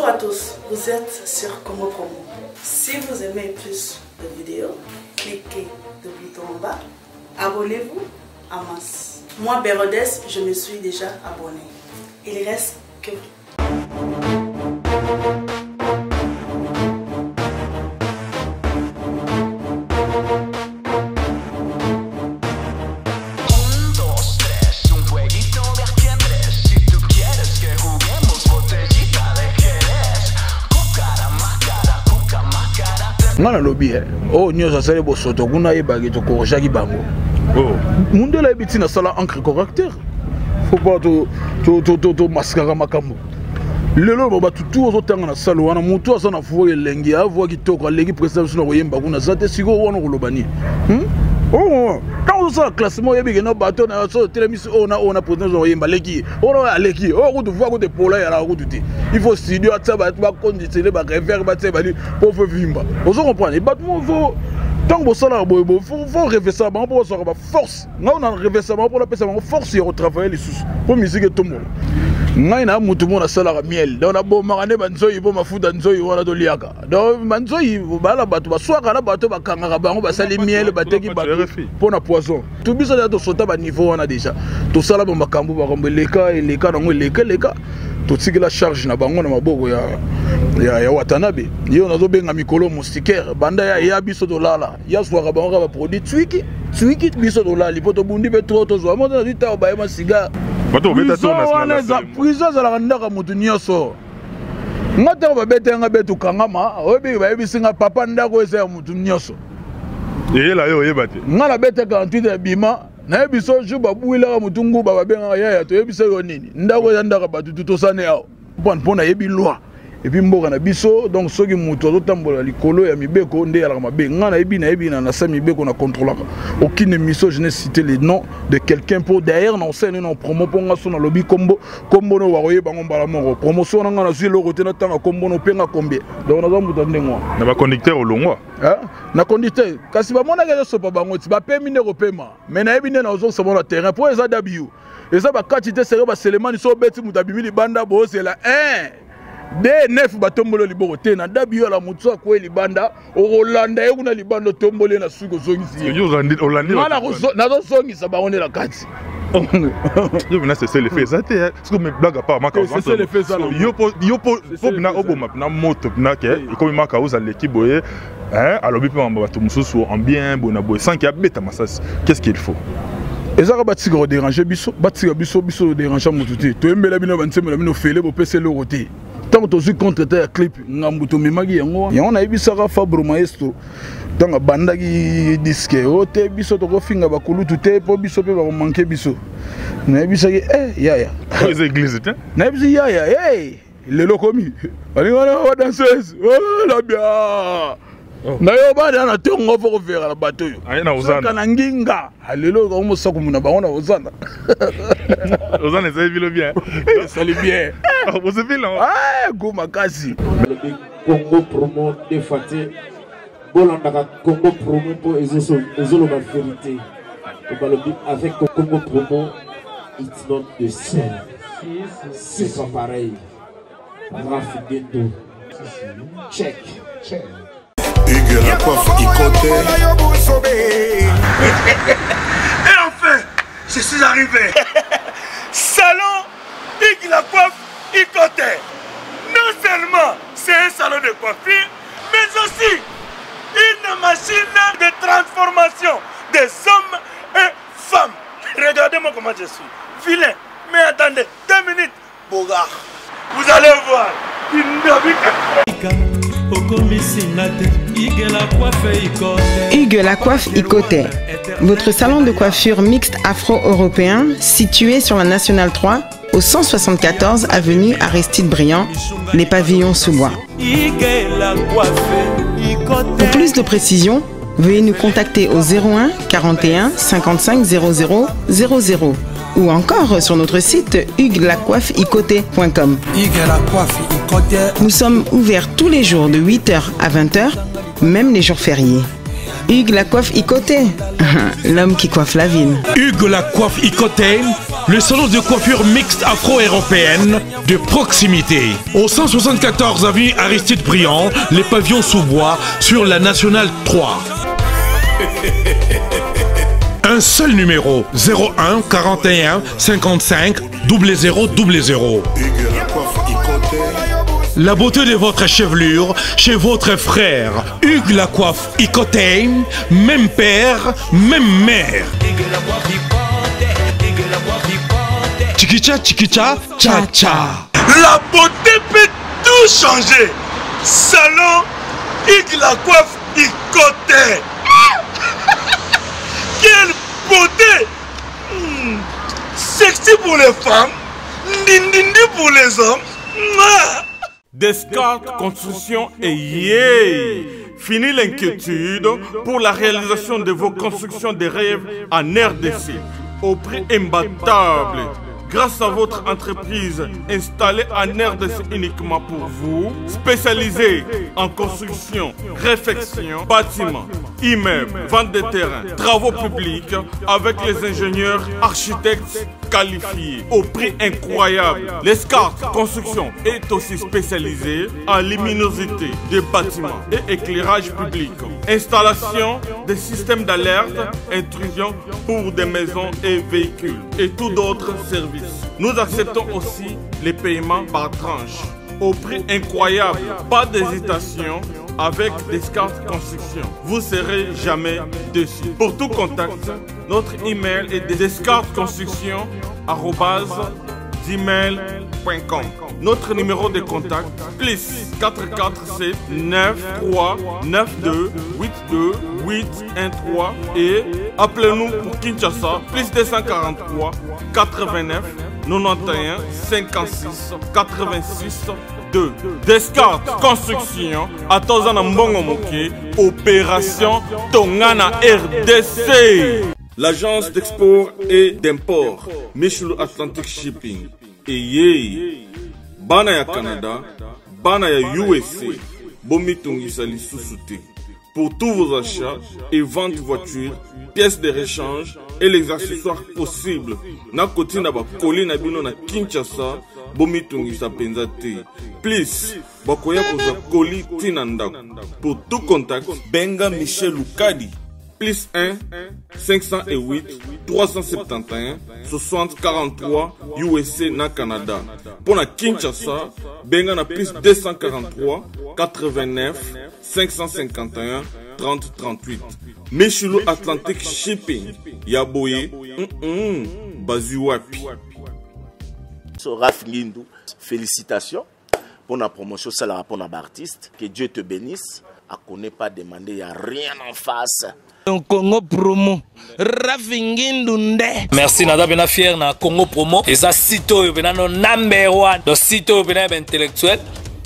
Bonjour à tous, vous êtes sur Congo Promo. Si vous aimez plus de vidéos, cliquez le bouton en bas, abonnez-vous en masse. Moi, Bérodès, je me suis déjà abonné. Il reste que ngana lobi oh nyoza sale bosoto kuna yebaki to korjaki bango oh munde la biti na sala encre correcteur faut pas to maskara makambo lelo baba tutu ozotanga na sala wana mutu asana fuwa elengi avwa kitoko aleki president suna koyemba kuna zate siko wana kolobani oh quand on a classement yebi na bateau na so telemis on a president koyemba leki on a leki oh ko voir ko de pola ya la ko tuti il faut studio ataba ba conditionner ba refaire ba tsebali pour faire vimba ozo comprendre ba faut tant que ça là faut rêver ça pour ça ba force on a rêvé ça pour la personne force et travailler les sous pour musique tout le monde ngai na mutu mona sala miel donc na bo marane banzoyi bo mafuta nzoyi wana to liaka donc banzoyi bala bato ba swaka na bato ba kangaka bango ba sali miel bateki bato pona poison tout biso ya to sota ba niveau wana déjà to sala bo makambo ba kombe leka eleka nango leka to tsikela charge na bango na maboko ya Watanabe yo nazo benga mikolo moustiquaire banda ya biso to lala ya swaka bango ba produit twiki biso to lala lipoto bundi be trop to zo mo na dita ba ma cigare prison ezalaka ndaka motu nyonso nga teko babetenga betu kangama oyebi bayebisinga papa ndako eza ya motu nyonso eyela yo oyeba te nga nabete 48 ya bima nayebi so jour babwilaka motu nguba babengaka yaya toyebisa yo nini ndako eza ndaka bato tutosane awa mpo nayebi loi et puis mboka na biso donc soki mutu azotambola likolo ya mibeko nde yalaka mabe nga nayebi na sa mibeko na contrôlaka aucune émission je n'ai cité les noms de quelqu'un pour derrière na scène na promo pour nga so na lobby kombo no waroye bango mbala moko promotion na nga na zwi lokote na tanga kombo no penga combien donc na zamuta ndengwa na ba conducteur olongwa na conducteur kasi ba mona ke so pa bango ti ba pemi ne kopema mais nayebi ne na ozo so na terrain pour eza w eza ba quantité sérieux ba selemani so beti mutabimi libanda bo c'est la 1 D9 batombolo liboko te na dabio la mutu akwe libanda Rolanda ye kuna libanda tombole na suko zongisi yo Rolanda na zo zongisa ba onela kati yo bina c'est le fait ça te ce que me blague pas maka c'est le fait ça yo po bina oboma na moto bina ke ikomi maka uza l'équipe boye alobi pe mamba bato mususu en bien bona boye sans qu'il y a beta masasi qu'est-ce qu'il faut ezaka batika ko déranger biso batika biso déranger mutu te to embela bino bansemela bino fele bo pese le roté tant que tu contre ta clip ngambuto memagi yango na ebisaka Fabro Maestro tant bandaki disque o te biso to ko finga bakulutu te po biso pe ba manquer biso na ebisaki yaya les églises te na ebisi yaya le lokomi ali wana danseuse la bien na yo bana na tongo fo ko vera la bato yo ayena uzana kana nginga alelo ko mo sako muna baona uzana uzana c'est vilo bien c'est bien vous c'est bien goma kasi Congo Promo de Faté bolanda Congo Promo pour ezolo ba vérité avec Congo Promo it's not the same c'est pas pareil Rafidendo check Hugues la coiffe Ikote. Et enfin, je suis arrivé. Salon Hugues la coiffe Ikote. Non seulement c'est un salon de coiffure, mais aussi une machine de transformation des hommes et femmes. Regardez-moi comment je suis. Vilain. Mais attendez, 2 minutes. Bogart. Vous allez voir. Hugues la coiffe Ikote, votre salon de coiffure mixte afro-européen situé sur la Nationale 3 au 174 avenue Aristide Briand, les pavillons sous bois. Pour plus de précisions, veuillez nous contacter au 01 41 55 00 00 ou encore sur notre site hugueslacoiffeikote.com. Nous sommes ouverts tous les jours de 8h à 20h, même les jours fériés. Hugues la coiffe Ikoté, l'homme qui coiffe la ville. Hugues la coiffe Ikoté, le salon de coiffure mixte afro-européenne de proximité. Au 174 avenue Aristide Briand, les pavillons sous bois sur la Nationale 3. Un seul numéro, 01 41 55 0000. La beauté de votre chevelure chez votre frère. Hugues la coiffe Ikoté, même père, même mère. Chikicha, chikicha, cha cha. La beauté peut tout changer. Salon Hugues la coiffe Ikoté. Quelle beauté! Sexy pour les femmes, dindindi pour les hommes. Descartes Construction et yay! Fini l'inquiétude pour la réalisation de vos constructions de rêves en RDC au prix imbattable. Grâce à votre entreprise installée en RDC uniquement pour vous, spécialisée en construction, réfection, bâtiments, immeubles, vente de terrains, travaux publics, avec les ingénieurs architectes qualifiés au prix incroyable. Descartes Construction est aussi spécialisée en luminosité des bâtiments et éclairage public, installation des systèmes d'alerte, intrusion pour des maisons et véhicules et tout d'autres services. Nous acceptons aussi les paiements par tranche au prix incroyable. Pas d'hésitation avec Descartes Construction. Vous ne serez jamais déçus. Pour tout contact, notre email est descartesconstruction@gmail.com. Notre numéro de contact plus 447 93 92 82 813 et appelez-nous pour Kinshasa plus 243 89 91 56 86 2. Descartes Construction à Tozana Mbongo Moké, opération Tongana RDC. L'agence d'export et d'import Michel Atlantic Shipping et yé bana ya Canada, bana ya USA, bomitungisa lisusu. Pour tous vos achats et ventes de voitures, pièces de rechange et les accessoires possibles. Na koti na ba koli na bino na Kinshasa, bomitungisa penza te. Please, bakoya koza koli tina ndako. Pour tout contact, benga Michel Lukadi. Plus 1 508 371 60 43 USA na Canada. Pour la Kinshasa, benga na plus 243 89 551 30 38. Michelo Atlantic Shipping. Yaboye. Bazuapi. Raph Ngindou, félicitations pour la promotion, c'est la pour l'artiste. Que Dieu te bénisse. À connaît pas demander, il n'y a rien en face. Congo Promo, Rafingindu. Merci, nada bena fier na Congo Promo. Et ça, sito bena no number one. Donc sito bena intellectuel.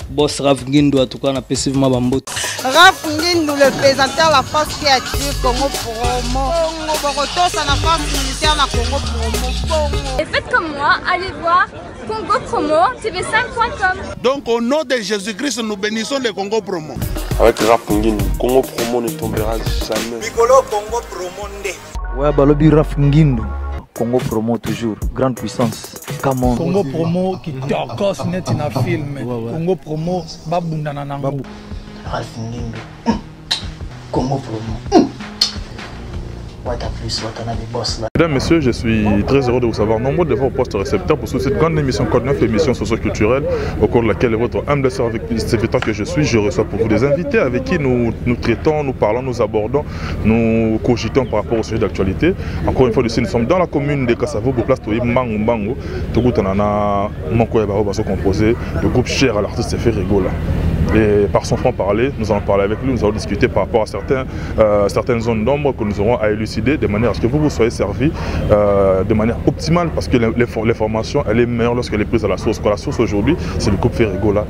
Boss Rafingindu, en tout cas, on a passivement bambou. Rafingindu, le présentateur la force créative Congo Promo. Borotos à la force militaire na Congo Promo. Et faites comme moi, allez voir Congo Promo, tv5.com. Donc au nom de Jésus-Christ, nous bénissons le Congo Promo. Avec Rafingindu, Congo Promo ne tombera jamais. Piccolo Congo Promo ndé. Ouais, balobi Rafingindu. Congo Promo toujours, grande puissance. Come on. Congo Promo qui t'orcos net in a film. Congo Promo babunda na nango. Rafingindu. Congo Promo. Mesdames, Messieurs, je suis très heureux de vous savoir nombreux de vos postes récepteurs pour cette grande émission Code 9, émission socio-culturelle, au cours de laquelle votre humble sœur avec serviteur que je suis, je reçois pour vous des invités avec qui nous traitons, nous parlons, nous abordons, nous cogitons par rapport au sujet d'actualité. Encore une fois, nous sommes dans la commune de Kassavo, pour place de Mbango Mbango, composé, le groupe cher à l'artiste fait rigola. Et par son franc-parler, nous allons parler avec lui, nous allons discuter par rapport à certaines zones d'ombre que nous aurons à élucider de manière à ce que vous soyez servis de manière optimale, parce que l'information elle est meilleure lorsqu'elle est prise à la source. Quand la source aujourd'hui, c'est le groupe Ferrigola.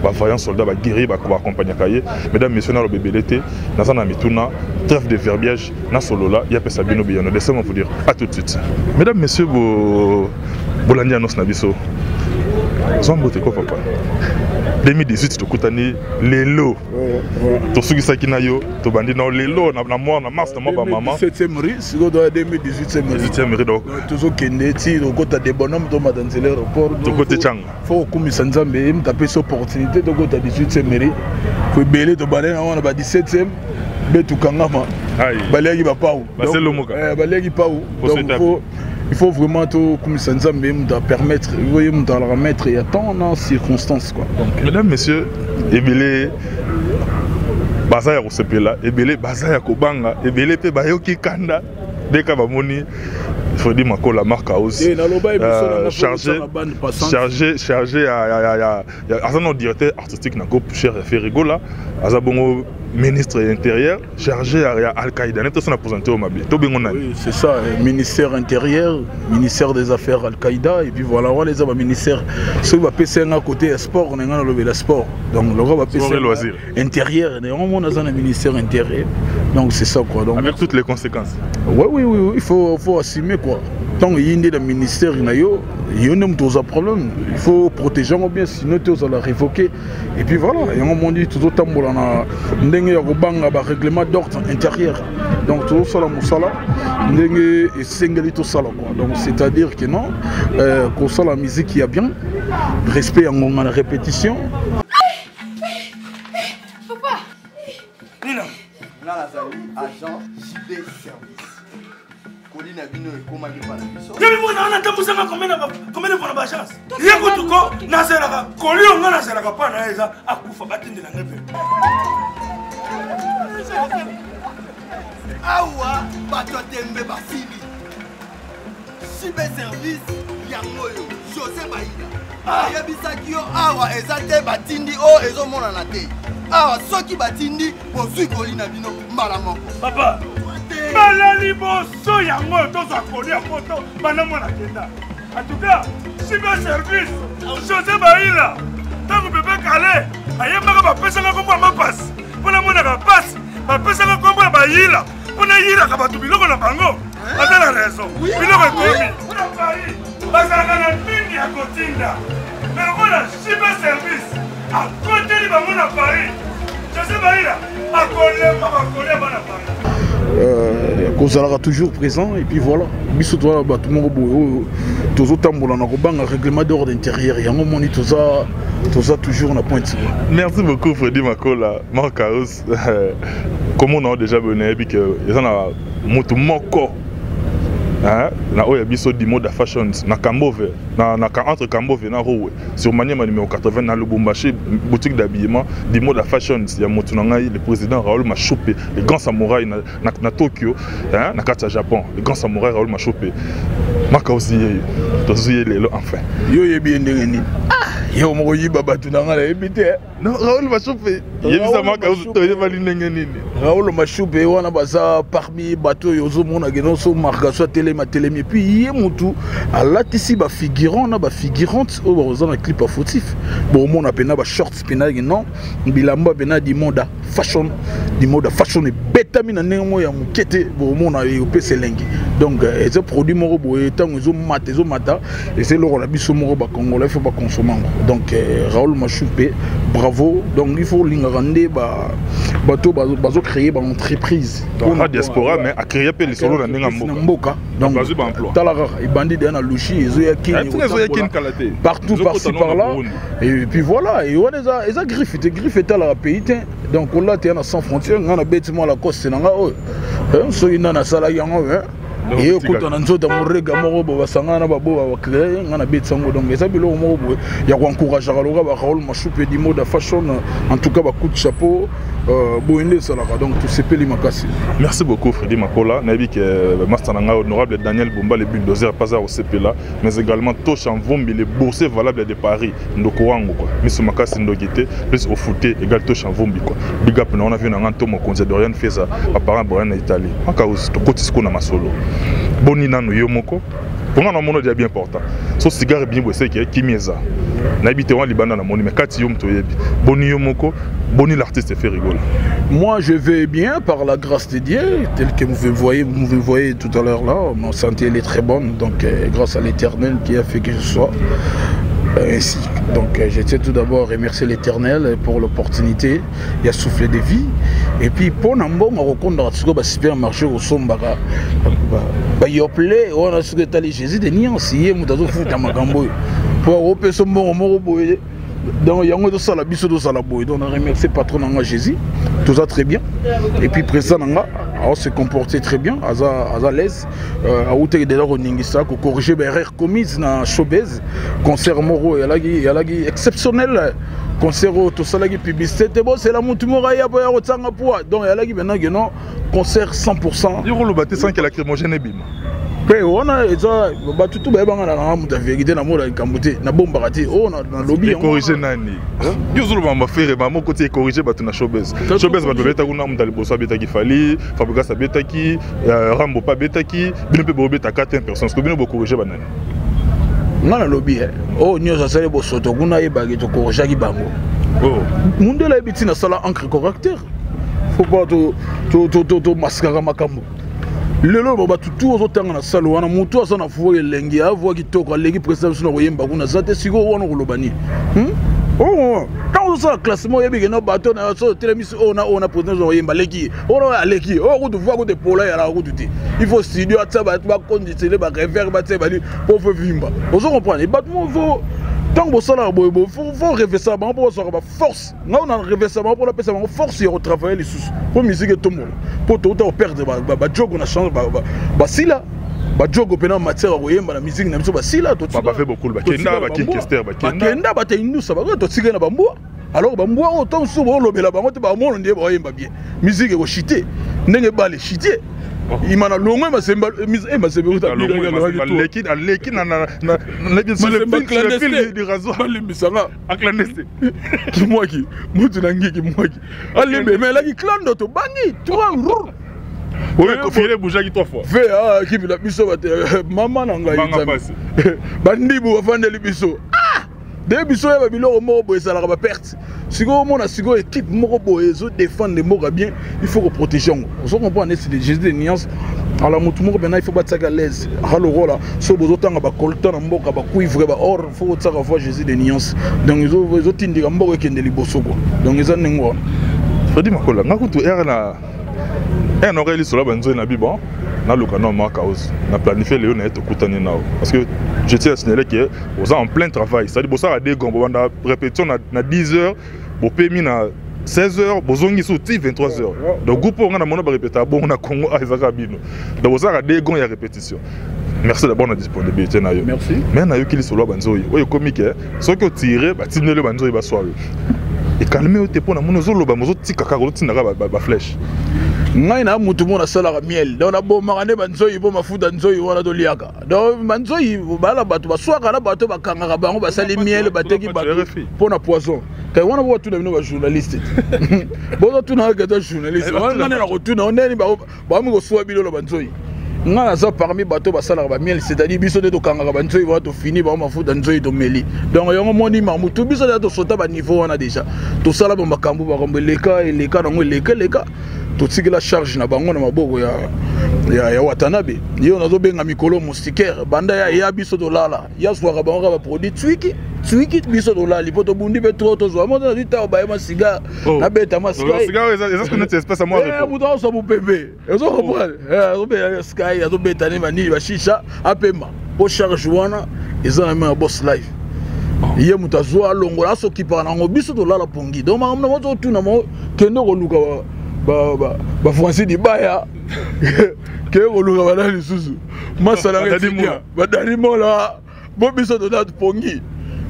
Vaillant soldat, guerrier, accompagner Kaye. Mesdames, Messieurs, dans le bébé l'été, Nazana Mituna, trêve de verbiage, Nasolola, Yapé Sabino Biyano. Laissez-moi vous dire à tout de suite. Mesdames, Messieurs, Bolandianos Nabiso. Zambote quoi papa? 2018 tokutani lelo tosukisaki na yo tobandi na lelo na mois na mars na mois ba maman 17e riz siko do 2018e riz donc tozokende ti okota de bonhomme to madanzela aéroport tokote changa faut okumisa nzambe mtape so opportunité tokota 18e riz ko ebele tobale na wana ba 17e betukangama baliaki bapau baliaki pau donc il faut vraiment tout comme ça nous a permettre voyez nous la remettre et attendre dans circonstances quoi. Donc mesdames messieurs ebele bazaya ko sepela ebele bazaya ko banga ebele pe bayoki kanda deka bamoni il faut dire mako la marque aussi chargé à un directeur artistique na groupe cher Ferrigola azabongo ministre intérieur chargé à Al-Qaïda. Oui, c'est ça, ministère intérieur, ministère des affaires Al-Qaïda, et puis voilà, on les a ministère. Ceux qui vont passer à côté sport, on a le sport. Donc le roi va passer intérieur, on a un ministère intérieur. Donc c'est ça quoi. Donc, avec toutes les conséquences. Oui, il faut assumer quoi. Tant qu'il y a le ministère, il y a un problème. Il faut protéger bien, sinon tu vas la révoquer. Et puis voilà, il y a un moment dit tout autant pour un règlement d'ordre intérieur. Donc tout ça, donc c'est-à-dire que non, qu'on soit la musique qui a bien, respect en la répétition. Papa, Nina, agent JB Service. Yemi mwana ana tambusanga combien de fois chance. Yeko tuko nazelaka kolio nga nazelaka pa na eza akufa batindela ngepe. Awa bato tembe basili. JB Service yangoyo José Baïda. Yebisaki yo awa eza te batindi o ezomona na te. Awa soki batindi bozwi kolina bino mbala moko. Papa balali boso yango toza kolia moto bana mwana kenda. En tout cas, JB Service José Baïla tango bebe kale ayembaka bapesanga kombo ma passe. Pona mwana ka passe bapesanga kombo ya Baïla. Pona yira ka batu biloko na bango. Ata la raison. Biloko ekomi. Pona Paris bazalaka na mingi ya kotinda. Mais voilà JB Service à côté de bango na Paris. José Baïla akolemba bana Paris. Qu'on sera toujours présent et puis voilà. Biso toi tout le monde tozo tambola na kobanga règlement d'ordre intérieur et en moment ni toza toujours na pointe. Merci beaucoup Freddy Makola, Marc Chaos. Comme on a déjà venu et puis que ils en a moto moko. Na oya biso di mode fashion na Kambove na entre Kambove na Rowe sur Maniema numéro 80 na Lubumbashi boutique d'habillement di mode fashion ya moto na ngai le président Raoul Machopé le grand samouraï na Tokyo na kata Japon le grand samouraï Raoul Machopé makaosi tozuye lelo enfin yo yebi ndengeni yo moko yiba batu na ngala ebite non Raoul Machopé yebisa makaosi to yebali ndengeni Raoul Machopé wana baza parmi bato yozo mona geno so marka so télé et puis il y a mutu alatisi ba figurant na ba figurante au bazana na clip fautif bon mon apena ba shorts pena non bilamba bena di moda fashion et beta mina nemo ya mukete bon mon a yo peselengi donc ce produit moro boye tango zo mata et c'est le la biso moro ba congolais faut pas consommer donc Raoul Machopé bravo donc il faut lingarande ba bato bazo créer ba entreprise dans la diaspora mais a créer pe les solo na mboka donc talara et bandit dans la louchi partout par-ci par-là et puis voilà et on les a griffé à la pays donc on l'a tient sans frontières on a bêtement la cause c'est nanga so ina na sala yango et quand on a nzoto murega moro basanga na babo ba créer ngana betsango donc ça bilo moro ya ko encourager aloga ba Raoul Machopé di mode fashion en tout cas ba coup de chapeau boende salaka donc tout c'est peli makasi. Merci beaucoup Freddy Makola nabi que master nanga honorable Daniel Bumba le bulldozer pas au CPLA mais également Tosh en Vombi les boursiers valables de Paris ndoko wango quoi miso makasi ndogité plus au footé égal Tosh en Vombi quoi big up on a vu na ngantomo konza Dorian Feza apparemment Brian na Italie aka to kotisko na masolo boni nanu yo moko pour nga na mono dia bien important so cigare bien bossé qui mieza na habité wan libanda na moni mais kati yo mto yebi boni yo moko boni l'artiste fait rigoler. Moi je vais bien par la grâce de Dieu tel que vous me voyez tout à l'heure là ma santé elle est très bonne donc grâce à l'Éternel qui a fait que je sois Ainsi. Donc je tiens tout d'abord à remercier l'Éternel pour l'opportunité, il a soufflé de vie. Et puis pour Nambo, on rencontre dans le supermarché au Sombara. Il y a plein, on a ce que tu as Jésus de Niance, il y a un foot à Magambo. Pour Europe, son bon boy. Donc il y a un de la biso de Salaboy. Donc on a remercié le patron de Jésus, tout ça très bien. Et puis président on s'est comporté très bien, à l'aise. À outre de la Roningisa, pour corriger les erreurs commises dans le showbiz. Concert Moro, il y a exceptionnel. Concert tout ça, publicité. C'est la Montumoraya pour Yaro. Donc il y a maintenant concert 100%. Il y a le bâtiment qui est lacrymogène. On a tout la vérité dans le Cambouré, na bombe raté, on a dans le lobby. Corriger nani. Yo m'a fait mon côté corriger na showbiz. Showbiz va beta kuna mutali bosa beta ki fali, Fabrikas beta ki, Rambo pa beta ki, bino pe beta 4 personnes. Parce que bino bo corriger banani. Non le lobby. Oh nyoza sale bo soto kuna yebagi to corriger ki bango. Oh. Munde la biti na sala encre correcteur. Faut pas to mascara makambo. Le lot va tout aux autres dans la salle. On a monté à son affaire lengi, à voir qui toque, lengi président sur le yemba. On a zaté sigo on a rolobani. Oh, quand on sort classement, il y a bien un bateau dans la télévision. On a président sur le yemba lengi. On a lengi. Oh, on doit voir que des polais à la route. Il faut studio à ça, bah conditionner, bah refaire, bah c'est bah pour faire vimba. On se comprend. Les bâtiments faut. Tant que ça là, il faut rêver ça, pour ça force. Nous on a rêvé ça, pour la paix, ça force et retravailler les sous. Pour musique et tout le monde. Pour tout le perdre, job on a changé, si là, job on a matière à la musique, n'a pas si là, tout ça. Pas fait beaucoup le Kenda, Kester, Kenda, nous ça va, tout tirer na bambou. Alors bambou autant souvent le bela bango te ba mon on dit ba bien. Musique est chité, n'est pas les chité. Il m'a longué ma semble ma semble ta l'équipe na sur le fil du rasoir le misanga en clandestin qui moi qui mutu nangi qui moi qui allez mais là qui clan d'auto bangi toi oui confier bouger qui 3 fois fait qui la biso maman nanga bandi bu vendre le biso des biso ya biloko moko boye ça la perte siko mona siko équipe moko boye zo défendre les moko bien il faut protéger on se comprend c'est des gestes de nuance alors mutu moko bena il faut battre à l'aise alors voilà so bozo tanga ba coltan na mboka ba cuivre ba or faut tsaka fois gestes de nuance donc ils ont tindika mboka kende liboso ko donc ils en ngo Fadi makola ngakutu era na oreille sur la banzo na biban na lokano ma cause na planifier léo na etokutani nao parce que je tiens à signaler que vous êtes en plein travail c'est-à-dire bossa a des gombo banda répétition na 10h bo pemi na 16h bozongi sauti 23h donc groupe on a mono ba répéter bon na Congo azaka bino donc bossa a des gombo ya répétition. Merci d'abord de disponibilité na yo. Merci. Mais na yo kili solo banzo yo. Oyo comique so que tirer ba tinele banzo ba soir. Et calmer au tepo na mono zolo ba mozo tika ka rotina ba flèche. Ngai na mutu mona sala miel donc na bo marane banzoyi bo mafuta nzoyi wana do liaka donc banzoyi bala bato baswaka na bato bakangaka bango basali miel bateki bato pona poison kai wana bo tuna bino ba journaliste bo tuna ka ta journaliste wana na ko tuna oneni ba mi ko swa bilo banzoyi ngana za parmi bato basala ba miel c'est-à-dire biso de to kangaka banzoyi ba to fini ba mafuta nzoyi to meli donc yongo moni ma mutu biso de to sota ba niveau wana déjà to sala ba makambu ba kombe leka nango leka tout ce qui la charge na bango na maboko ya Watanabe yo nazo benga mikolo moustiquaire banda ya biso dolala ya swaka bango ba produit twiki biso dolala lipoto bundi be trop zo mo na dita ba ma cigare na beta ma cigare est-ce que notre espèce à moi muto so bu bébé ezo comprendre zo be sky zo beta ni mani ba shisha apema po charge wana ezana ma boss live ye muto zo alongola so kipa na ngo biso dolala pongi donc ma moto tuna mo kendo ko luka ba Français di baya ke oluka bana lisusu masala ngetia badali mola bo biso to dat pongi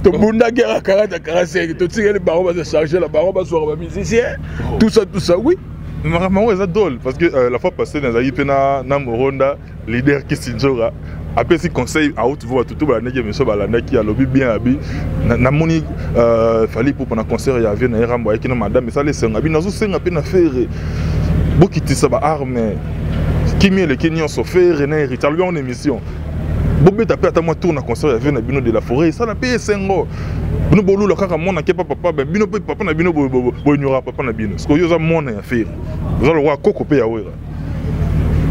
to bunda guerre 40 45 to tigeli baro ba charger la baro ba soir ba musicien tout ça oui maman eza drôle parce que la fois passée dans Aïpena na Moronda leader qui sinjora après si conseil à haute voix tout ba nege monsieur balanda qui a lobby bien abi na moni fallait pour pendant concert ya vient na rambo avec madame ça les senga bi nazo senga pe na faire bokiti ça ba arme kimi le Kenyan so faire na hérité lui en émission bobé tapé à moi tourne concert ya vient na bino de la forêt ça na paye sengo bino bolu le kaka mona ke papa ben bino pe papa na bino bo ignora papa na bino parce que yo za mona ya faire vous allez voir koko pe ya wera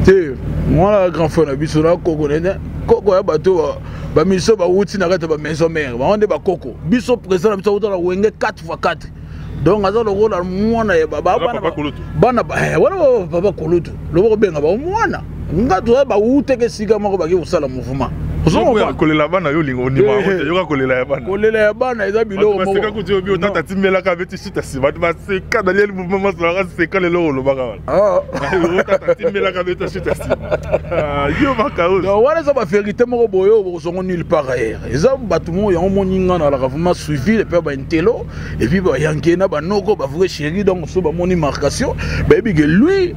te Moi, grand frère, na biso na Koko nene. Koko ya bato ba miso ba wuti na kata ba maison mère. Ba onde ba Koko. Biso président na biso na wenge 4x4. Donc aza lokola mwana ya baba bana wala baba kolutu. Lobo benga ba mwana. Ngato ba wuteke sika mako ba ki usala mouvement. Ozoba kolela bana yo lingo ndima wote yo kolela ya bana. Kolela ya bana eza biloko moko. Baseka kuti obi otata timela ka beti sita si ba baseka Daniel mouvement masala seka lelo lo baka wala. Ah. Otata timela ka beti sita si. Yo baka o. Donc wana za ba vérité moko boyo bozongo nulle part ailleurs. Eza batumo ya moninga na la vraiment suivi le père ba intelo et puis ba yankena ba noko ba vrai chéri donc so ba moni marcation ba bi que lui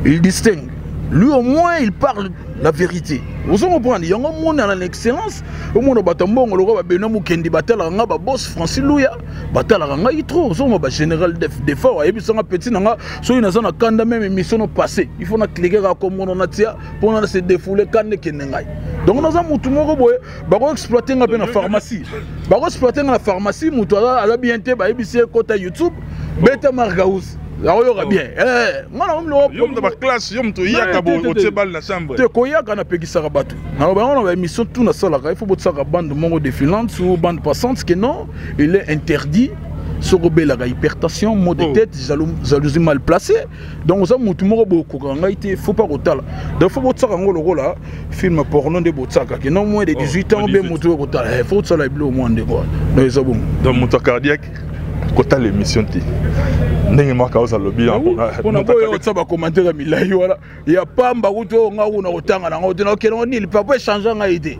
il distingue. Lui au moins il parle la vérité. Vous comprenez, il y a un monde dans l'excellence. Au monde batambon, le roi Benoît Mukendi batala nga ba boss Francis Louya, batala nga itro, so ba général d'effort et puis ça petit nga so ina na kanda même émission no passé. Il faut na cliquer comme on a tia pour na se défouler kande kenengai. Donc nous avons tout moko boye ba ko exploiter nga na pharmacie. Ba ko exploiter na pharmacie mutu ala bien te ba ebisi côté YouTube, beta margaus. La oyoka bien. Ngana omlo yom de ba classe yom to yaka bo otebal na chambre. Te koyaka na pekisa rabatu. Na ba on a émission tout na sala, il faut botsaka bande mongo défilante ou bande passante que non, il est interdit sur la hypertension, maux de tête, jalousie mal placée. Donc ça mutu moko boko nga ité faut pas rotala. Donc faut botsaka ngolo rola film porno de botsaka que non moins de 18 ans be mutu rotala. Il faut ça la blo au moins de quoi. Donc ça bon. Donc moto cardiaque kota l'émission ti. Ndenge maka oza lobby on a boyo ça ba commentaire milai wala ya pamba kuto nga una otanga na ngote na okelo ni papa changer nga idée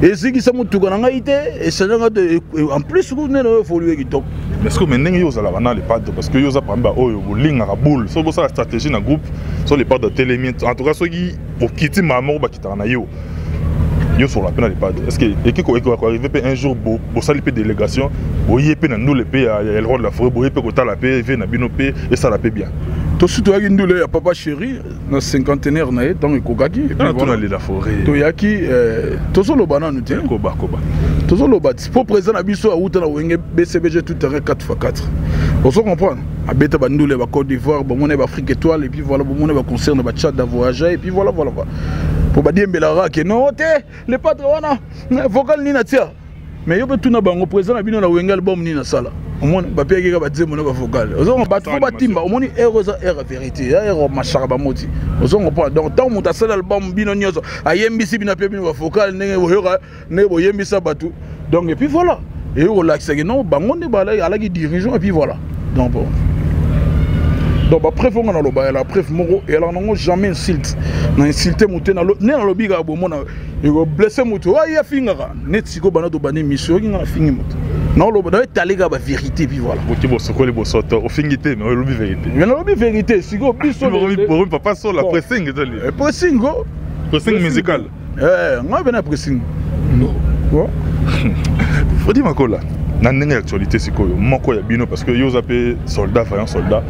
et si qui ça mutuka na nga idée et changer nga en plus vous ne évoluer kitoko est-ce que ndenge yo zala bana les pattes parce que yo za pamba oyo bolinga ka boule so bo ça stratégie na groupe sur les pattes de télémie en tout cas ceux qui au kiti mama ba kitana yo yo sur la peine les pattes est-ce que et qui va arriver un jour bo ça les délégation bo yepé na nous les pays il le roi de la forêt bo yepé kota la paix ve na bino paix et ça la paix bien to surtout ya ndule ya papa chéri na cinquantenaire na donc ekokaki et puis voilà la forêt to yaki to solo bana nous tient koba to solo bat pour président na biso a uta na wenge BCBG tout terrain 4x4 on se comprendre a beta bandule ba Côte d'Ivoire ba mona ba Afrique étoile et puis voilà ba mona ba concert na ba Tchad da voyager et puis voilà pour ba diembela que non te les patrons vocal ni na tia mais yo betu na bango président na bino na wenge album ni na sala au moins ba piaki ka ba demo na ba vocal ozo ba faut ba timba au moins erreur vérité erreur machara ba moti ozo comprendre donc tant muta sala album bino nyoso ayembisi bino pe bino ba vocal ndenge boyoka ne boyembisa batu donc et puis voilà et au lac non bango ne ba la qui dirigeant et puis voilà donc bon donc après faut na loba la preuve moko et alors non jamais insulter muté na lobi ga bomo na e go blesser mutu wa ya fingaka net siko bana to bane mission ki na fingi mutu non loba na talega ba vérité puis voilà boki bo sokole bo soto o fingité mais lobi vérité mais lobi vérité siko biso bo papa so la pressing de pressing musical nga bena pressing quoi faut dire makola na ndenge actualité sikoyo moko ya bino parce que yo zape soldat vaillant soldat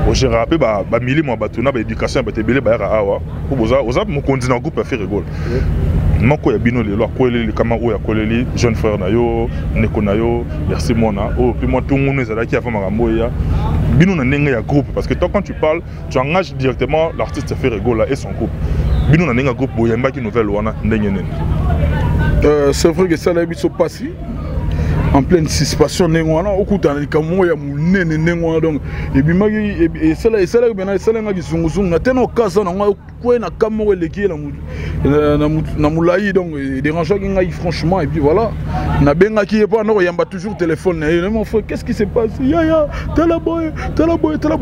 au gérer pe ba mili mo batuna ba éducation ba tebele ba awa ko boza oza mo continue en groupe faire rigole moko ya bino lelo akoleli kama o ya koleli jeune frère na yo neko na yo merci mona o puis moi tout le monde ezalaki avant makambo ya bino na ndenge ya groupe parce que toi quand tu parles tu engages directement l'artiste fait rigole et son groupe bino na ndenge groupe boyamba ki nouvelle wana ndenge nene c'est vrai que ça la biso passi en pleine situation nengwana okutana likamo ya munene nengwana donc ebimaki et ça bena ça nga kisungusungu na teno kasa na ngwa ko na kamo eleki na mulai donc dérangeant ngai franchement et puis voilà na bengaki pas no yamba toujours téléphone na mon frère qu'est-ce qui se passe ya tala boy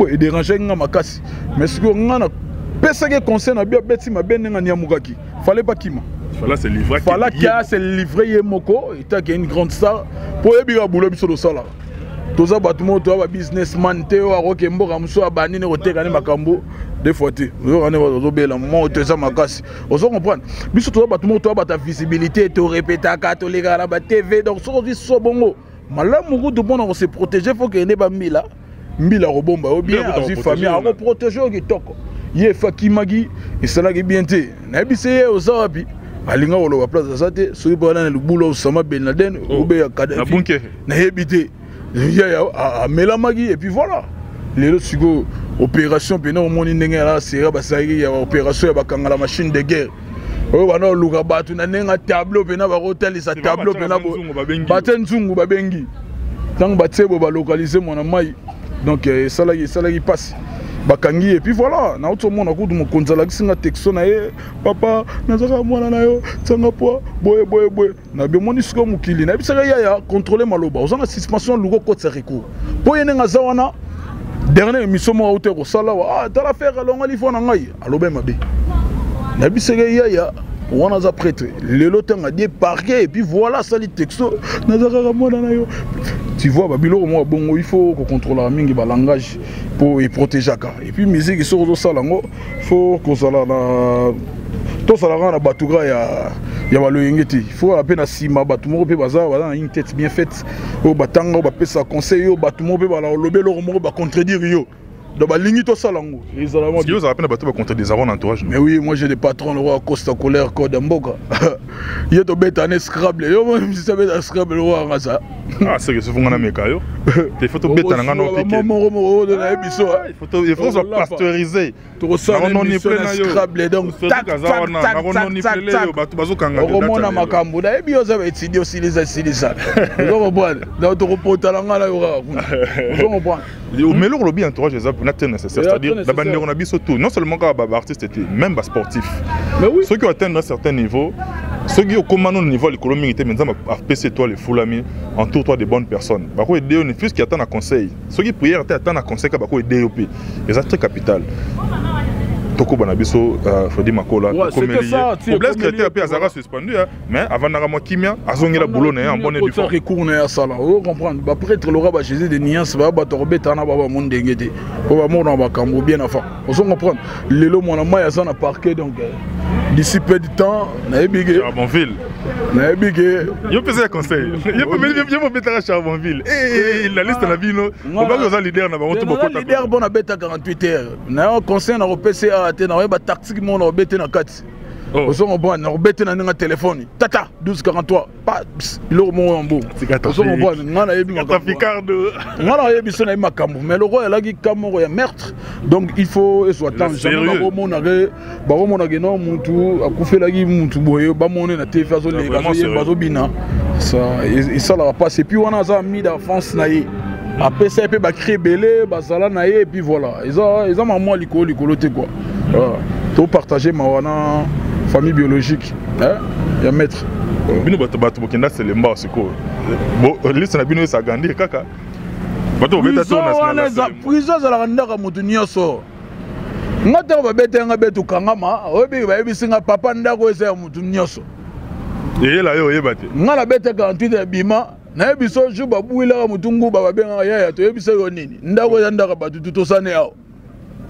et dérangeant nga makasi mais ce que ngana pesa ke conseil na bia beti mabenenga nyamukaki fallait pas kima Fala c'est livré. Fala kia c'est livré Yemoko, il t'a une grande star. Pour yebira boulot biso do sala. Toza batumo to ba businessman te o akokembo kamso abani ne kotekana makambo des fois te. Yo rane ba bela mo toza makasi. Ozo comprendre. Biso toza batumo to ba ta visibilité to répéta ka to leka na ba TV donc so di so bongo. Malamu ko de bon on se protéger faut que ne ba mbila robomba o bien azi famille a protéger o kitoko. Ye fakimagi isalaki bien te. Na biseye ozawapi. Alinga wolo wa place azate so ibana na lubulo Osama Ben Laden oube ya Kadhafi na hebité ya melamagi et puis voilà les autres sigo opération pena au moni ndenge la sera basaki ya opération ya bakanga la machine de guerre oyo bana luka batu na nenga tableau pena ba hotel sa tableau pena baten nzungu babengi tant batsebo ba localiser mon mai donc ça là qui passe bakangi et puis voilà na auto mona kudu mokonzala kisinga texto na ye papa nazaka mwana na yo tsanga po boye na be moni siko mukili na bisaka ya contrôler maloba ozanga suspension luko kotsa recours po yenga zawana dernière émission mo auto ko sala wa ta la faire longa lifo na ngai alobe mabe na bisaka ya wana za prêtre lelo tanga die parquet et puis voilà ça les texto nazaka mwana na yo. Tu vois, Babilo, moi, bon, il faut qu'on contrôle la mingi, le langage pour y protéger. Et puis, musique, il sort de ça, il faut qu'on soit là. Tout ça, là, la batouga, il y a le yingeti. Il faut à peine si ma batoumo peut bazar, voilà, une tête bien faite. Au batanga, au bapé sa conseil, au batoumo peut bazar, le bel homme va contredire yo. Donc, la ligne, tout ça, là, ils ont la. Si vous avez peine à battre contre des avants d'entourage. Mais oui, moi, j'ai des patrons, le roi Costa Colère, Code Mboka. Il y a des bêtes à Scrabble. Yo, même si ça va être Scrabble, le roi Raza. Ah, c'est que ce qu'on a mis caillou. Il faut tout bêtes à un il faut se pasteuriser. On est plein de Scrabble. Donc, tac, tac, tac, tac. On remonte à ma cambo. Et puis, on va étudier aussi les acides. Vous comprenez? Dans votre repos, talent, là, vous comprenez? Mais le lobby entourage est nécessaire. C'est-à-dire, on a vu surtout, non seulement quand les artistes, même les sportifs. Ceux qui ont atteint un certain niveau, ceux qui ont commandé au niveau de l'économie, maintenant, PC toi, les foulamis, entoure-toi de bonnes personnes. Parce que les fils qui attendent un conseil, ceux qui prièrent attendent un conseil, c'est des DOP. Les actes capital. Toko Banabiso, Fodi Makola, Problème créateur puis Azara suspendu, mais avant d'avoir Kimia, Azongi la boulot en bonne et due forme. Vous comprenez? Prêtre le rabat Jésus de Nias va battre Tana Baba Mondengete. On va mourir dans Bakambo bien avant. Vous comprenez? Les lots mon amant à son parquet donc d'ici peu de temps, Naibigé. Charbonville. Naibigé. Je peux faire conseil. Je peux mettre à Charbonville. Et la liste de la vie, on va vous leader na bango to boko. Leader bon à bêta 48 heures. Na conseil na PCA na weba tactique mon na bêta na kati. Ozo bon na bêta na nga téléphone. Tata 1243. Pas lo mon mbo. Ozo bon ngana yebi ngata Picardo. Ngana yebi sona makambo. Mais le roi là qui kamoro ya meurtre. Donc il faut soit temps jamais ba mon na ba mon na no muntu akufela ki muntu boye ba mon na TF zo le bazo bina. Ça et ça la passe et puis on a ça mis dans France na yi. Après ça, ils peuvent créer belé, bazala naïe et puis voilà. Ils ont maman l'icolo te quoi. Tout partager ma famille biologique. Il y a maître. Bino bato bokenda c'est le mba siko. Bon, liste na bino ça gandi kaka. Bato beta to national. Prison za la ndaka mutu nyoso. Ngata ba beta nga betu kangama, obi ba bisinga papa ndako esa mutu nyoso. Et là yo yebate. Ngala beta 48 bima. Na biso ju babuila mutungu baba benga yaya to yebisa yo nini ndako ya ndaka batu tutosane awo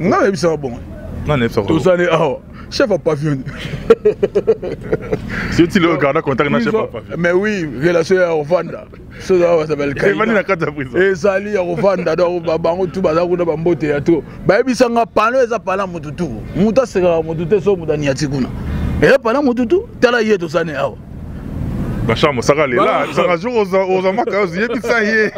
nga yebisa bon na nefsa ko tosane awo chef a pavillon si tu le regardes contact na chef a pavillon mais oui relation ya Rwanda so ça s'appelle Kaina na kata prison et sali ya Rwanda do babango tu baza kuna bambote ya to ba yebisa nga pano eza pala mututu muta seka mututu so mudani ya tikuna et pala mututu tala ye tosane awo Bachamo, ça va là. Ça va jouer aux amaka, aux yeux qui ça y est.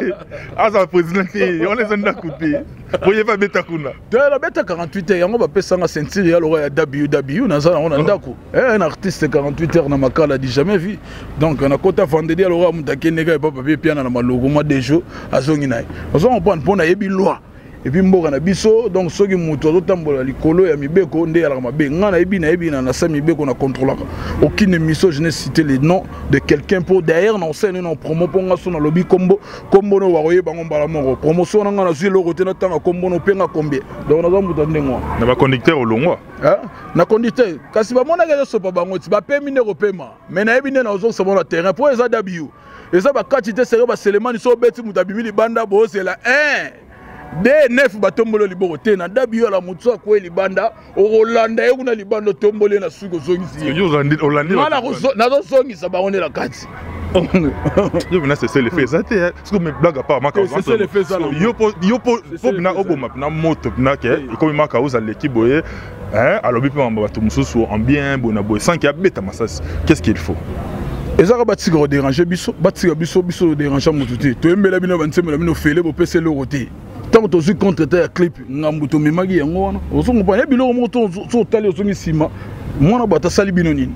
Ah, ça président, on les a coupés. Vous n'avez pas bêta kuna. La bêta 48 heures, on va payer ça à ceinture, il y a WW, on a un dako. Un artiste 48 heures, on n'a jamais vu. Donc, on a côté vendredi, alors on a un nègre et pas papier, puis on a un logo, moi des jours, à Zonginai. On prend pour une loi. Et puis mboka na biso donc soki mutu azotambola likolo ya mibeko nde ala mabe ngana ebi na sa mibeko na contrôlaka aucune émission je n'ai cité les noms de quelqu'un pour derrière na scène na promo pour nga so na lobby kombo no waroye bango mbala moko promotion na nga na zilo roté na tanga kombo no penga combien donc na zamuta ndengwa na ba conducteur olongwa na conducteur kasi ba mona ga so pa bango ti ba pemi ne repema mais na ebi ne na ozo so na terrain pour eza W eza ba quantité sérieux ba selemani so beti mutabimi libanda bo c'est la 1 D9 batombolo liboro te na dabio la mutso ko libanda o Rolanda e kuna libanda tombole na suko zongisi yo Rolanda na zo zongisa ba on la kati yo bina c'est le fait ça te ce que me blague pas maka c'est le fait ça yo po bina oboma na moto na ke comme maka uza l'équipe boye alors bi pe mamba bato mususu en bien bona boye sans qu'il y a beta masas qu'est-ce qu'il faut ezaka batika déranger biso batika biso déranger mututi to embela bino bansemela bino fele bo pese le roté tant que tu contre ta clip ngambuto memagi yango wana osongo pa biloko moto so tali osongi sima mwana bata sali bino nini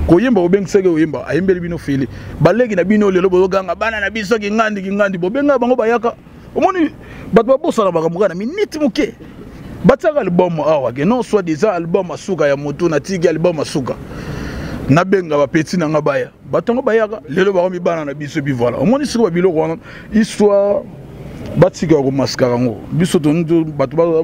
koyemba obengiseke oyemba ayembeli bino fele baleki na bino lelo bozoganga bana na biso kingandi bobenga bango bayaka omoni bato babosala makambo kana miniti moke batiaka album awa ke non soit déjà album asuka ya moto na tiki album asuka nabenga bapeti nanga baya batongo bayaka lelo bakomi bana na biso bi voilà omoni siko biloko wana histoire batika ko maskara ngo biso to bato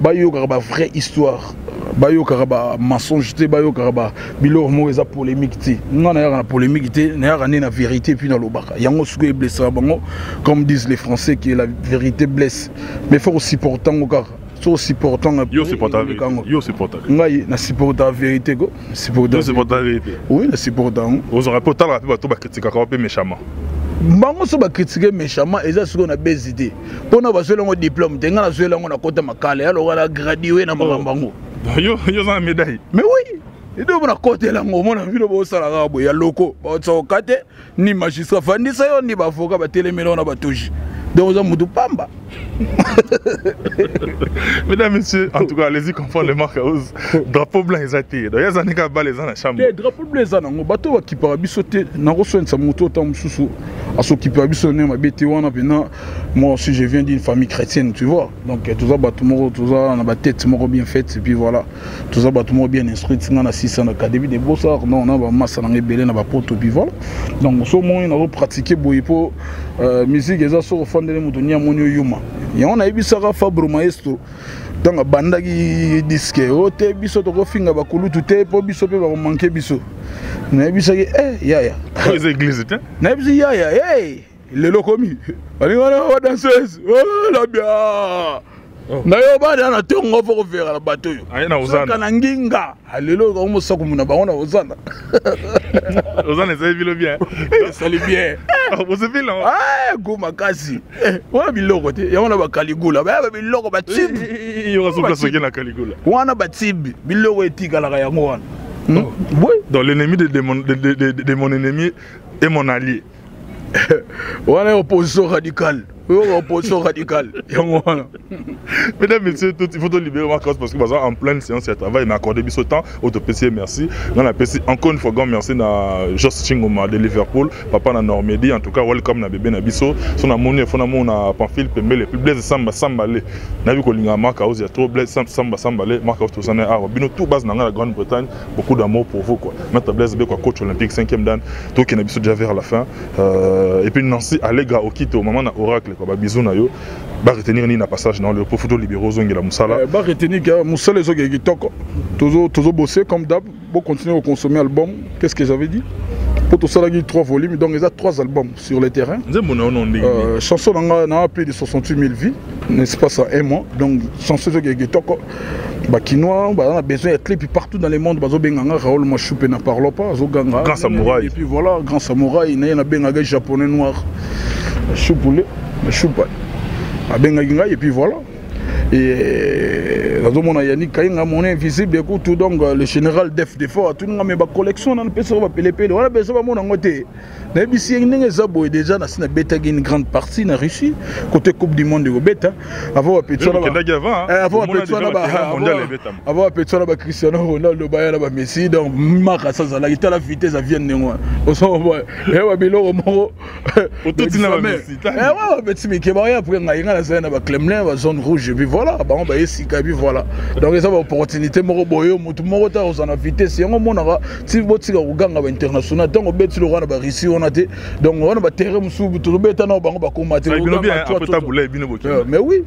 bayoka ba vraie histoire bayoka ba mensonge te bayoka ba biloko mo eza polémique te ngana ya na polémique te na ya na vérité puis na lobaka yango siko e blessera bango comme disent les français que la vérité blesse mais faut aussi portant ngo kaka so supportant yo supporter ngai na supporter la vérité go supporter la vérité oui na supportant aux aura porter la bato ba critiquer ka pe méchamment bango so ba critiquer méchamment eza siko na bezidé pona ba zela ngo diplôme te ngana zela ngo na kota makale alors ala graduer na makambango yo za médaille mais oui et donc on a côté là ngo mona vino bo sala ga bo ya loko ba tsokate ni magistrat fandisa yo ni ba avocat ba telemelo na ba toji donc on a mudu pamba. Mesdames, messieurs, en tout cas, allez-y comprendre les marques à ose. Drapeau blanc, ils ont été. Il y a des années qu'ils les dans la chambre. Les drapeaux blancs, ils ont bateau qui part bisoter. N'a reçu un samoto tam sous. À ce qui part bisonner ma bête wana maintenant. Moi aussi, je viens d'une famille chrétienne, tu vois. Donc tout ça bateau moro, tout ça on a ba tête moro bien faite et puis voilà. Tout ça bateau moro bien instruit. On a 600 académie des beaux-arts. Non, on a ba masse na ngebele na ba poto puis voilà. Donc ce moment on a pratiqué boyipo musique eza so fondele mutonia monyo yuma. Et on a eu ça Fabro Maestro dans banda qui disque o te biso to ko finga ba kulutu te po biso pe ba manquer biso na biso ke ya les églises te na biso ya le lokomi ali wana danseuse oh la bien na yo ba na tongo fo ko vera la bato yo ayena uzana kana nginga alelo ko mo sako muna ba ona uzana uzana ça vit bien ça li bien vous savez là go makasi wana biloko te ya wana ba kaligula ba biloko ba tibi yo so place ke na kaligula wana ba tibi biloko etikala ka yango wana oui dans l'ennemi de mon ennemi et mon allié wana opposition radicale. Opposition radicale. Mesdames, messieurs, il faut libérer ma cause parce que en pleine séance de travail, mais accordé ce temps, au PC, merci. Dans la PC, encore une fois, grand merci à Joss Chingoma de Liverpool, papa na Normandie, en tout cas, welcome na bébé na biso. Son amour, fondamentalement, on a Pamphile Pembe, les plus blaise samba sambalé. N'a vu qu'on a marque à il y a trop blaise samba sambalé, marque à tout ça, bino tout base dans la Grande-Bretagne, beaucoup d'amour pour vous, quoi. Maître Blaise Beko, coach olympique, 5e dan, tout qui n'a biso déjà vers la fin. Et puis Nancy Allega Okito, maman na Oracle. Bisous na yo ba retenir ni na passage dans le pour photo libéraux zongela musala ba retenir que musala zo ki toko toujours bosser comme d'hab pour continuer à consommer album. Qu'est-ce que j'avais dit pour tout ça là 3 volumes donc il y a 3 albums sur le terrain chanson na plus de 68 000 vies n'est-ce pas ça un mois donc chanson zo ki toko ba kinois ba on a besoin de clips partout dans le monde bazo benganga Raoul Machoupe na parle pas zo ganga Grand Samouraï et puis voilà Grand Samouraï na bengaga japonais noir choupoulet choupa abenga et puis voilà et la zone Yannick Kainga mon invisible écoute donc le général Def Defort tout nga me ba collection dans le PC va pelepele wala beso ba mona ngote na bisi ndenge zabo déjà na sina beta une grande partie na Russie côté coupe du monde de beta avant petso là avant petso là avant petso là Cristiano Ronaldo ba ya ba Messi donc maka ça la la vitesse ça vient nengo au son et wa bilo mo tout na ba Messi ouais petit mais ke ba ya pour nga na ça na ba Kremlin ba zone rouge puis voilà ba on ba ici puis voilà donc ça va opportunité mo boyo mutu mo ta aux na vitesse yango mona ti botika kuganga ba international donc beti lo wana ba Russie donc on va terre musubu to beta na bango ba combattre mais oui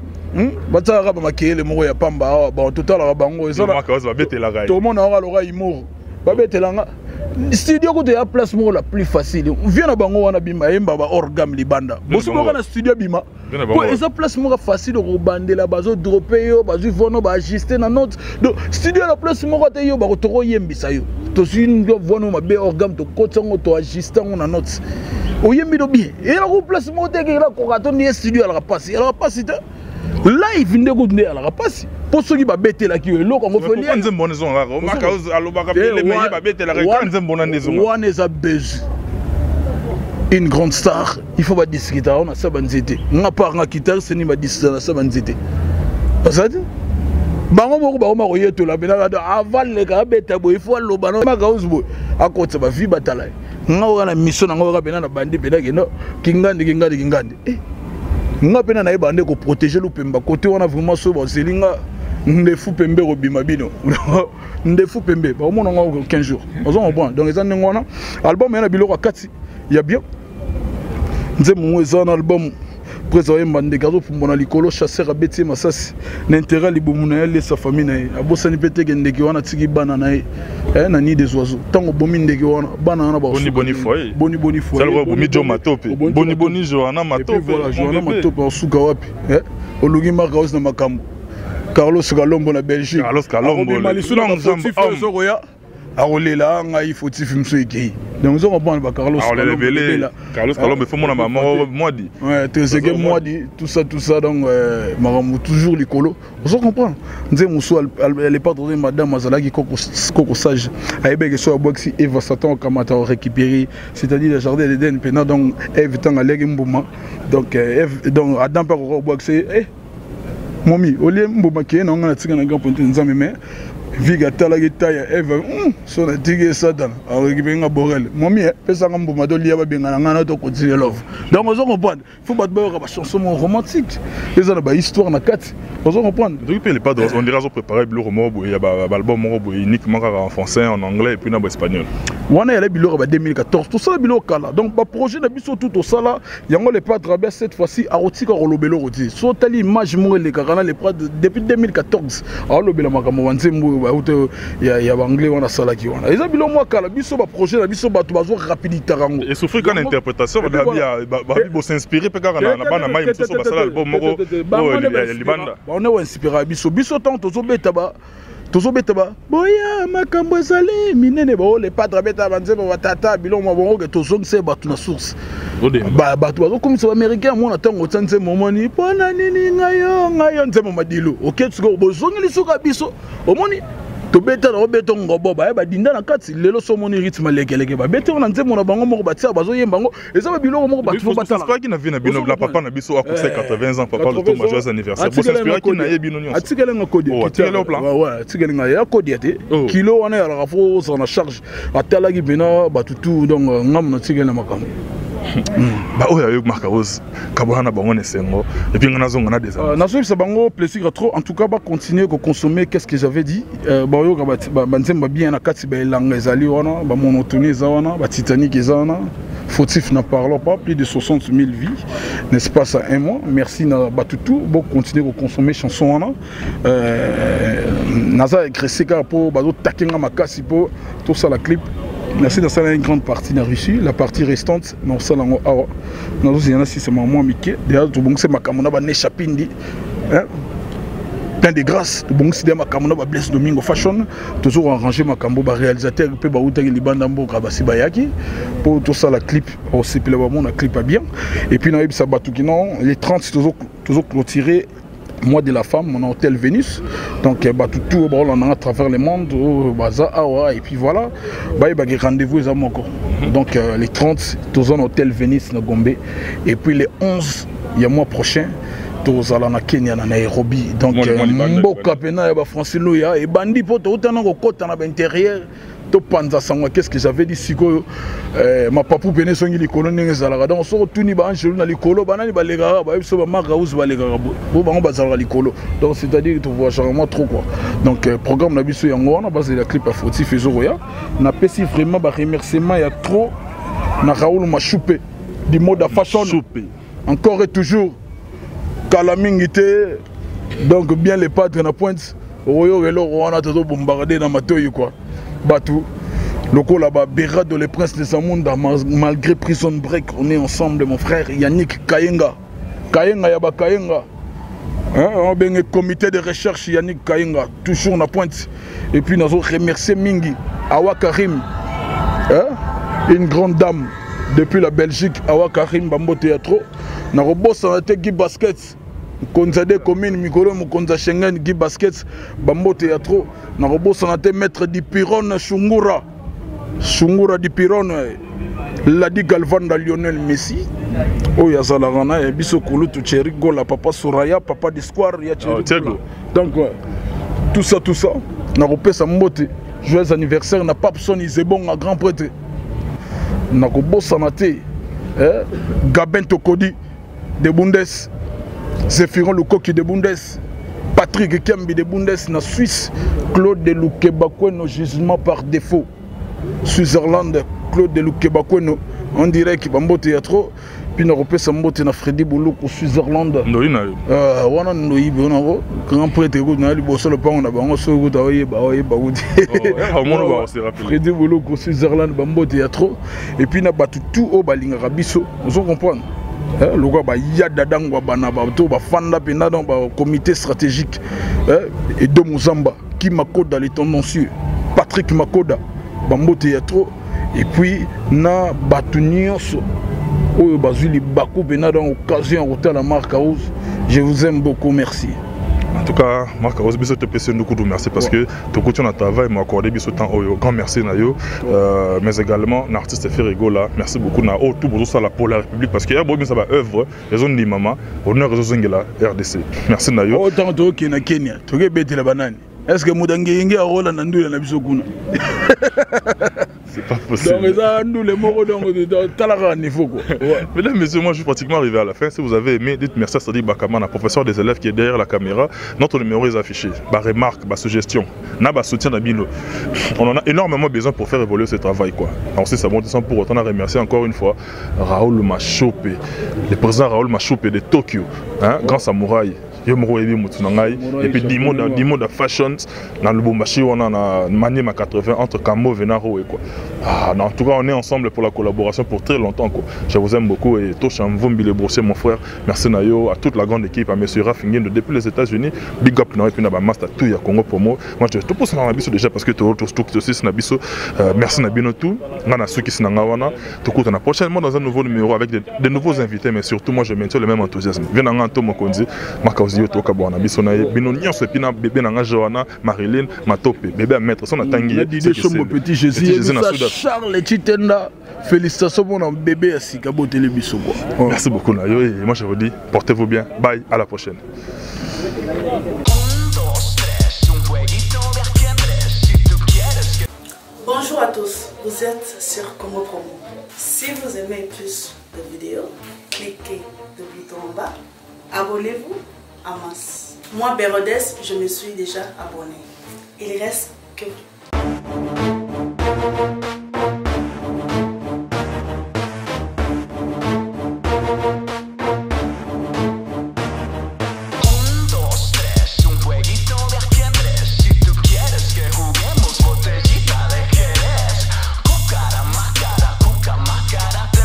bata ba makele mo ya pamba ba total ba bango ça va betela ga tout le monde aura l'oreille imo ba betelanga studio ko de la place mo la plus facile vient na bango wana bima yemba ba orgam libanda boso ko na studio bima ko eza place mo facile ko bandela bazo dropper yo bazo vono ba ajuster na note donc studio la place mo ko te yo ba ko to yembisa yo to sin do vono ma be orgam to kotango to ajuster na note o yembi do bien et la ko place mo te ke la ko ka to ni studio la passe live ndeko nde ala passe pour ceux qui va bêter là qui est là qu'on fait lien nzembo nezo ngaka maka alobaka pele mais ba bêter la kanze mbona nezo one is a base une grande star, il faut pas discuter, on a ça banzete. On n'a pas un guitare, c'est ni pas discuter, ça banzete. Ça dit? Bango moko ba maroye to la bena avant le gars beta boy il faut lo bana ma gaus boy à côté ba vie batala. Nga na mission nga ga bena na bandi bena ke no kingandi. Nga pena na bande ko protéger le pemba côté on a vraiment so ba selinga ndefu pembe robima bino. Ndefu pembe ba mo nga 15 jours. On comprend. Donc les années ngona album yana biloko kati ya bien. Nze mo ezana album président Mandekazo pour mon alikolo chasseur abeti masasi l'intérêt libomuna elle sa famille na abosani pete gendeki wana tiki bana na na ni des oiseaux tango bomi ndeki wana bana na ba boni foyer ça le bomi jo matope boni joana matope voilà joana matope osuka wapi olugi marcos na makambo Carlos Kalombo na Belgique Carlos Kalombo malisuna na ya arolela nga il faut tifim so eki donc on comprend ba Carlos Kalombo faut mon maman moi dit ouais tezeke moi dit tout ça donc maramou toujours likolo on comprend nze muso elle est pas trop madame azalaki koko sage ayebeke so boxi Eva Satan kamata récupérer c'est-à-dire le jardin d'Eden pena donc Eve tanga legi mbuma donc Adam pa ko boxi momi olie mbuma ke na ngana tika na gamponte nzambe mais Viga talagita ya Eva so na tige Satan récupérer nga borel momi pesa ngambo madoli ya babenga ngana to continuer love donc on comprendre faut pas ba chanson romantique les ana ba histoire na kati on comprendre donc il pas on dirait qu'ils préparer le romo ya ba album robo uniquement en français en anglais et puis en espagnol wana ya biloko ba 2014 tout ça biloko kala donc ba projet na biso tout au sala yango le pas travers cette fois-ci a rotika rolobelo roti so tali image mo le kakana le pas depuis 2014 a lobela makambo wanzembo ba ya anglais wana sala ki wana eza biloko mo kala biso ba projet na biso ba to bazo rapidité rango et souffrir quand interprétation ba bo s'inspirer pe kana na bana mai mso ba sala album moko libanda on est inspiré biso tant tozobeta ba boya makambo ezali minene ba le padre beta banzeba batata biloko mabongo ke tozongise bato na source bato bazokomisa baaméricain mona ntango otya nzembo omoni mpona nini ngayo nzembo madilo oke tsiko bozongeli soka biso omoni tobeta na obeta ngobo bayeba dinda na kati lelo so moni rythme lekeleke babeta na nzembo na bango moko batia bazoyemba bango eza ba biloko moko bato batala pas qui na vie na bino la papa na biso a conseil 80 ans papa le Thomas joyeux anniversaire pour s'inspirer qui na yebi no nyonso atikele nga kodi ouais atikele nga ya kodi ate kilo wana ya la fo sur na charge atala ki bena batutu donc ngam na tikele makambo bah oh ya Marc Rose kabana bango nesengo et puis ngana zonga na des nazo ça bango plaisir trop en tout cas ba continuer ko consommer qu'est-ce que j'avais dit ba yo ba nzemba bien na kati ba elanga ezali wana ba monotonie za wana ba Titanic za wana fautif n'en parlons pas plus de 60 000 vies n'est-ce pas ça un mois merci na batutu bo continuer ko consommer chanson wana naza écrit car pour ba zo takenga makasi pour tout ça la clip. Merci dans ça une grande partie de Russie, la partie restante dans ça là nous il y en a si c'est moi Mickey d'ailleurs tout bon c'est ma camona ba nechapindi hein plein de grâce tout bon c'est ma camona ba Bless Domingo Fashion toujours arrangé ma cambo ba réalisateur pe ba uta li banda mboka ba sibayaki pour tout ça la clip au CP là mon clip pas bien et puis na ça batuki non les 30 toujours clôturé mois de la femme, mon hôtel Vénus. Donc, tout à travers le monde, et puis voilà, rendez-vous encore. Donc, les 30, tous en hôtel Vénus, na Gombe. Et puis les 11, il y a mois prochain, tous à la Kenya, na Nairobi. Donc, Mboka Pena, Francine Louya, et Bandi Poto, autant de côté à l'intérieur. Qu'est-ce que j'avais dit si ma papou pene songi likolo ndenge ezalaka donc soko tuni ba angelo na likolo banani balegaka bayebiso ba Margaus balegaka bo bango bazalaka likolo donc c'est-à-dire tu vois charmant trop quoi donc programme na biso yango wana base la clip à fautif ezoroya na pesi vraiment ba remerciement ya trop na Raoul Machoupe du mode fashion encore et toujours calamingité donc bien les padres na pointe oyo relo wana toto bombarder na matoyi quoi Batou, le là-bas, Berado, le prince de Zamunda, malgré Prison Break, on est ensemble, mon frère Yannick Kayenga. Kayenga, Yaba Kayenga. On a un comité de recherche, Yannick Kayenga, toujours na pointe. Et puis nous avons remercié Mingi, Awa Karim, une grande dame depuis la Belgique, Awa Karim, Bambo Théâtre. Nous avons bossé dans la Guy Basket. Konzade commune Mikolo Mukonza Schengen Guy Basket Bambo Théâtre na robo sanate maître du Piron Shungura di Piron Ladi Galvanda Lionel Messi. Oh, ya Zalarana, et Biso Koulou, Tcheri, Gola, Papa Soraya, Papa d'Espoir, ya Tcheri. Donc, tout ça, n'a repé sa motte. Joyeux anniversaire, n'a pas besoin de bon à grand prêtre. N'a pas besoin de Gabin Tokodi de Bundes, Zéphiron Lukoki de Bundes, Patrick Kembi de Bundes, na Suisse, Claude de Lukebakweno, jugement par défaut. Switzerland, Claude de Lukebakweno, on dirait qu'il va monter à trop. Puis on repère sa motte na Freddy Boulou au Switzerland. Wana Noï, grand prêtre, on a le bossol, on a bango sur le Freddy Boulou au Switzerland, Bambote à trop. Et puis on a battu tout au Balinga Rabiso. Vous comprenez? Le gars, il y a dadang, fanda pena dans le comité stratégique. Et de Mozamba, qui Makoda, les tendancieux, Patrick Makoda, Bambote à trop. Et puis, na Batunios. Oh, Bazuli Bakou Bena dans l'occasion à la marque Rose. Je vous aime beaucoup, merci. En tout cas, Marc Rose, je te pèse beaucoup de merci parce que tu continues à travailler, m'a accordé beaucoup de temps. Grand merci Nayo, mais également l'artiste Ferrigo là. Merci beaucoup na tout pour ça pour la République parce que hier bon ça va œuvre les zones ni maman honneur les zones là RDC. Merci Nayo. Autant toi qui na Kenya, tu veux bêter la banane. Est-ce que Mudangue Yenge a rôle en andou la bisokuna? C'est pas possible. Donc ça nous les moraux donc Talara niveau quoi. Mesdames, messieurs, moi je suis pratiquement arrivé à la fin. Si vous avez aimé, dites merci à Sadi Bakaman, professeur des élèves qui est derrière la caméra. Notre numéro est affiché. Bah remarque, bah suggestion, na bah soutien d'Abino. On en a énormément besoin pour faire évoluer ce travail quoi. Alors si ça monte sans pour autant remercier encore une fois Raoul Machopé, le président Raoul Machopé de Tokyo, hein, grand samouraï. Et puis 10 mots de fashion dans le Bombashi, on a manié ma 80 entre Camo et Venaro et quoi. En tout cas, on est ensemble pour la collaboration pour très longtemps quoi. Je vous aime beaucoup et Tosham Vombi le Brossier, mon frère. Merci Nayo, à toute la grande équipe, à M. Raffingin depuis les États-Unis. Big up et puis na master tout ya Congo Promo. Moi je te pose dans Nabiso déjà parce que tu as aussi Nabiso. Merci Nabino tout. Nana Suki Sinangawana. Tout coup on a prochainement dans un nouveau numéro avec de nouveaux invités, mais surtout moi je maintiens le même enthousiasme. Viens en Antomo Konzi, Makauzi Toka Bona Bisonaye, Bino Nyonso Pina, bébé Nanga Johanna, Marilyn, Matope, bébé à mettre son atangi. Mon petit Jésus, Charles Chitenda, félicitations pour mon bébé à Sikabo Télébiso. Merci beaucoup Nayo et moi je vous dis, portez-vous bien, bye, à la prochaine. Bonjour à tous, vous êtes sur Congo Promo. Si vous aimez plus de vidéos, cliquez le bouton en bas, abonnez-vous en masse. Moi, Bérodès, je me suis déjà abonné. Il reste que...